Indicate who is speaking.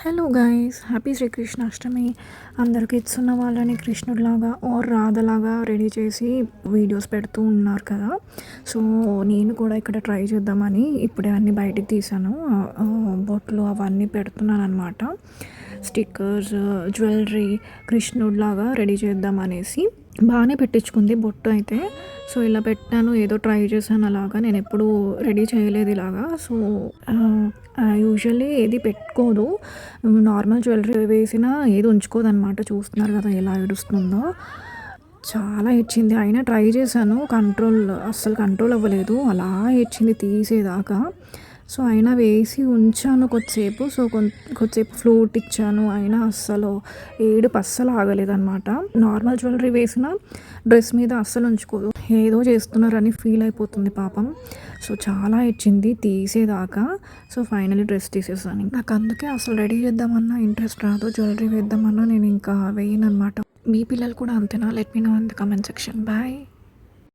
Speaker 1: Hello guys, happy Sri Krishnashtami. అందరికి ఇస్తున్న వాళ్ళని కృష్ణుడిలాగా ఆర్ రాధలాగా రెడీ చేసి వీడియోస్ పెడుతూ ఉన్నారు కదా. సో నేను కూడా ఇక్కడ ట్రై చేద్దామని ఇప్పుడే అన్నీ బయటికి తీసాను. బొట్లు అవన్నీ పెడుతున్నాను అనమాట. స్టిక్కర్స్, జ్యువెలరీ కృష్ణుడిలాగా రెడీ చేద్దాం అనేసి బాగానే పెట్టించుకుంది బొట్టు అయితే. సో ఇలా పెట్టాను, ఏదో ట్రై చేశాను అలాగా. నేను ఎప్పుడు రెడీ చేయలేదు ఇలాగా. సో యూజువల్లీ ఏది పెట్టుకోదు, నార్మల్ జ్యువెలరీ వేసినా ఏది ఉంచుకోదు అనమాట. చూస్తున్నారు కదా ఎలా ఏడుస్తుందో, చాలా ఏడ్చింది. అయినా ట్రై చేశాను, అస్సలు కంట్రోల్ అవ్వలేదు, అలా ఏడ్చింది తీసేదాకా. సో అయినా వేసి ఉంచాను కొద్దిసేపు. సో కొద్దిసేపు ఫ్లూట్ ఇచ్చాను, అయినా ఏడుపు అస్సలు ఆగలేదన్నమాట. నార్మల్ జ్యువెలరీ వేసిన డ్రెస్ మీద అస్సలు ఉంచుకోదు, ఏదో చేస్తున్నారని ఫీల్ అయిపోతుంది పాపం. సో చాలా ఇచ్చింది తీసేదాకా. సో ఫైనలీ డ్రెస్ తీసేసాను. నాకు అందుకే అసలు రెడీ చేద్దామన్నా ఇంట్రెస్ట్ రాదు, జ్యువెలరీ వేద్దామన్నా నేను ఇంకా వేయను అనమాట. మీ పిల్లలు కూడా అంతేనా? Let me know in the comment section. Bye.